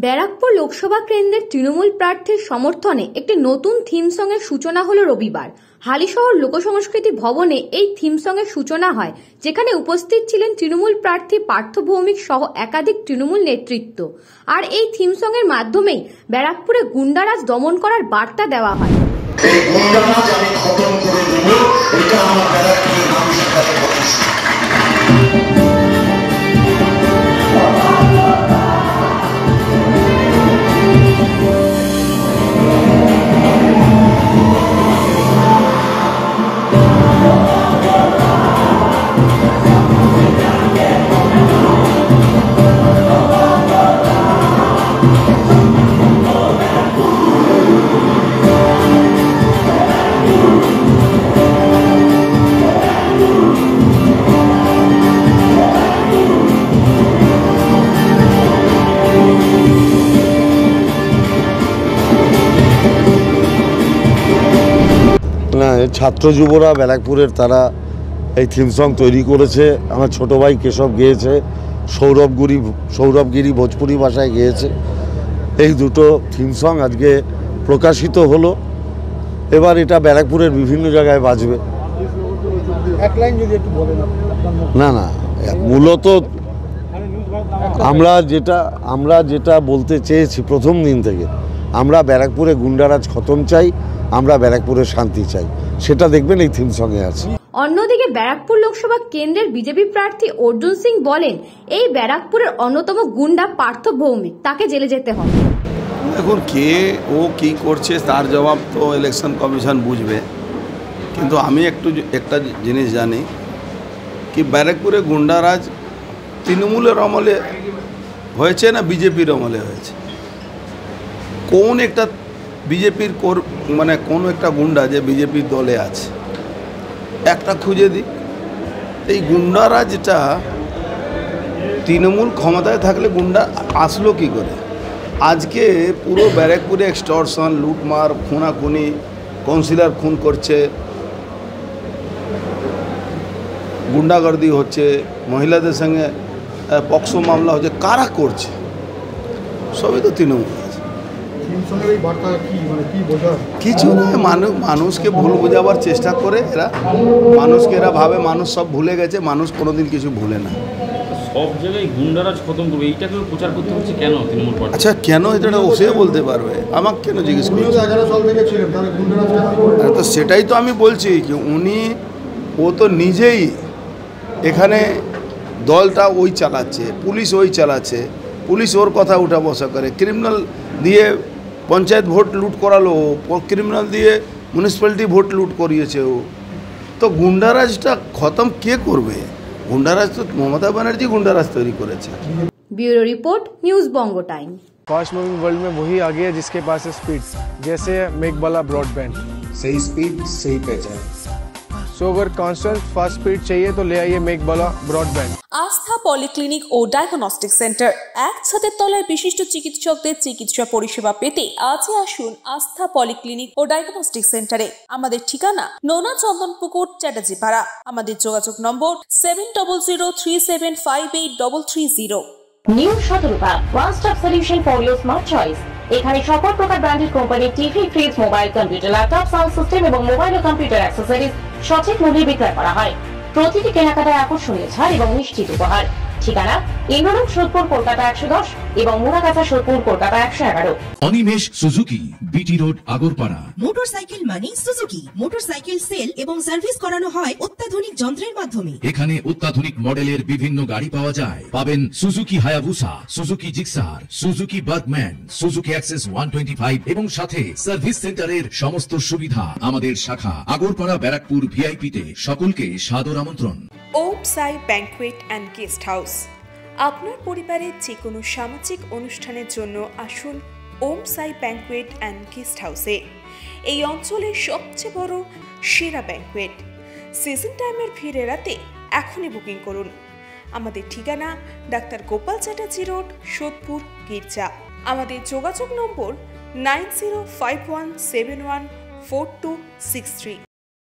ব্যারাকপুর লোকসভা কেন্দ্রের তৃণমূল প্রার্থীর সমর্থনে একটি নতুন থিম সঙ্গের সূচনা হলো রবিবার। হালিশহর লোকসংস্কৃতি ভবনে এই থিম সঙ্গের সূচনা হয়, যেখানে উপস্থিত ছিলেন তৃণমূল প্রার্থী পার্থ ভৌমিক সহ একাধিক তৃণমূল নেতৃত্ব। আর এই থিম সঙ্গের মাধ্যমেই ব্যারাকপুরে গুন্ডারাজ দমন করার বার্তা দেওয়া হয়। ছাত্র যুবরা ব্যারাকপুরের তারা এই থিম সং তৈরি করেছে। আমার ছোট ভাই কেশব গেয়েছে, সৌরভগিরি ভোজপুরি ভাষায় গেয়েছে। এই দুটো থিম সং আজকে প্রকাশিত হলো। এবার এটা ব্যারাকপুরের বিভিন্ন জায়গায় বাজবে। না মূলত আমরা যেটা বলতে চেয়েছি প্রথম দিন থেকে, আমরা ব্যারাকপুরে গুন্ডারাজ খতম চাই, আমরা ব্যারাকপুরে শান্তি চাই, সেটা দেখবেন এই থিম সঙ্গে আছে। অন্যদিকে ব্যারাকপুর লোকসভা কেন্দ্রের বিজেপি প্রার্থী অর্জুন সিং বলেন, এই ব্যারাকপুরের অন্যতম গুন্ডা পার্থ ভৌমিক, তাকে জেলে যেতে হবে। এখন কে ও কি করছে তার জবাব তো ইলেকশন কমিশন বুঝবে, কিন্তু আমি একটা জিনিস জানি কি ব্যারাকপুরে গুন্ডারাজ তৃণমূলের আমলে হয়েছে না বিজেপির আমলে হয়েছে? কোন একটা বিজেপির মানে কোনো একটা গুন্ডা যে বিজেপির দলে আছে একটা খুঁজে দিই। এই গুন্ডারাজটা তৃণমূল ক্ষমতায় থাকলে গুন্ডা আসলো কি করে? আজকে পুরো ব্যারাকপুরে এক্সটর্শন, লুটমার, খুনাখুনি, কাউন্সিলর খুন করছে, গুন্ডাগর্দি হচ্ছে, মহিলাদের সঙ্গে পক্সো মামলা হচ্ছে, কারা করছে? সবই তো তৃণমূল। কিছু নয়, মানুষকে ভুল বোঝাবার চেষ্টা করে এরা। মানুষকে এরা ভাবে মানুষ সব ভুলে গেছে, মানুষ কোনোদিন কিছু ভুলে না। সব জায়গায় গুন্ডারাজ খতম করবে, এইটাকে প্রচার করতে হচ্ছে কেন তৃণমূল পার্টি? আচ্ছা, কেন এটা সে বলতে পারবে, আমাকে কেন জিজ্ঞেস করছে? তো সেটাই তো আমি বলছি কি ও তো নিজেই এখানে দলটা ওই চালাচ্ছে, পুলিশ ওই চালাচ্ছে, পুলিশ ওর কথা উঠা বসা করে, ক্রিমিনাল দিয়ে পঞ্চায়েত ভোট লুট করালো, ক্রিমিনাল দিয়ে মিউনিসিপ্যালিটি ভোট লুট করিয়েছে ও। তো গুন্ডারাজটা খতম কে করবে? গুন্ডারাজ তো মমতা ব্যানার্জি গুন্ডারাজ তৈরি করেছে। Bureau report, news Bango time. Fast moving world में वही आगे है जिसके पास है स्पीड, जैसे मेघबाला ब्रॉडबैंड। सही स्पीड, सही पहचान। सो अगर कॉन्स्टेंट फास्ट स्पीड चाहिए तो ले आइए मेघबाला ब्रॉडबैंड। আস্থা পলিক্লিনিক ও ডায়াগনস্টিক সেন্টার, এক ছাদের তলায় বিশিষ্ট চিকিৎসকদের চিকিৎসা পরিষেবা পেতে আজই আসুন আস্থা পলিক্লিনিক ও ডায়াগনস্টিক সেন্টারে। আমাদের ঠিকানা নোনা চন্দনপুকুর, চ্যাটার্জিপাড়া। আমাদের যোগাযোগ নম্বর 7003758330। New Shatarupa, one stop solution for your smart choice. এখানে সকল প্রকার ব্র্যান্ডেড কোম্পানির TV, fridge, mobile, computer, laptop, sound system এবং মোবাইল ও কম্পিউটার অ্যাক্সেসরিজ সঠিক মূল্যে বিক্রয় করা হয়। প্রতিটি কেনাকাটায় আকর্ষণীয় ছাড় এবং নিশ্চিত উপহার। ঠিকানা ইন্দ্রনগর, সোদপুর, কলকাতা 110 এবং Muragachha, Sodepur, Kolkata 111। Animesh Suzuki, BT road, Agarpara. Motorcycle মানে সুজুকি। মোটরসাইকেল সেল এবং সার্ভিস করানো হয় অত্যাধুনিক যন্ত্রের মাধ্যমে। এখানে অত্যাধুনিক মডেলের বিভিন্ন গাড়ি পাওয়া যায়। পাবেন Suzuki Hayabusa, Suzuki Gixxer, Suzuki Bergman, Suzuki access 125 এবং সাথে সার্ভিস সেন্টারের সমস্ত সুবিধা। আমাদের শাখা আগরপাড়া, ব্যারাকপুর ভিআইপি তে। সকলকে সাদর আমন্ত্রণ। ওম সাই ব্যাংকুয়েট অ্যান্ড গেস্ট হাউস। আপনার পরিবারের যে কোনো সামাজিক অনুষ্ঠানের জন্য আসুন ওম সাই ব্যাংকুয়েট অ্যান্ড গেস্ট হাউসে। এই অঞ্চলের সবচেয়ে বড় সেরা ব্যাংকুয়েট। সিজন টাইমের ভিড় এড়াতে এখনই বুকিং করুন। আমাদের ঠিকানা ডাক্তার গোপাল চ্যাটার্জি রোড, সোদপুর, গির্জা। আমাদের যোগাযোগ নম্বর 9051714263।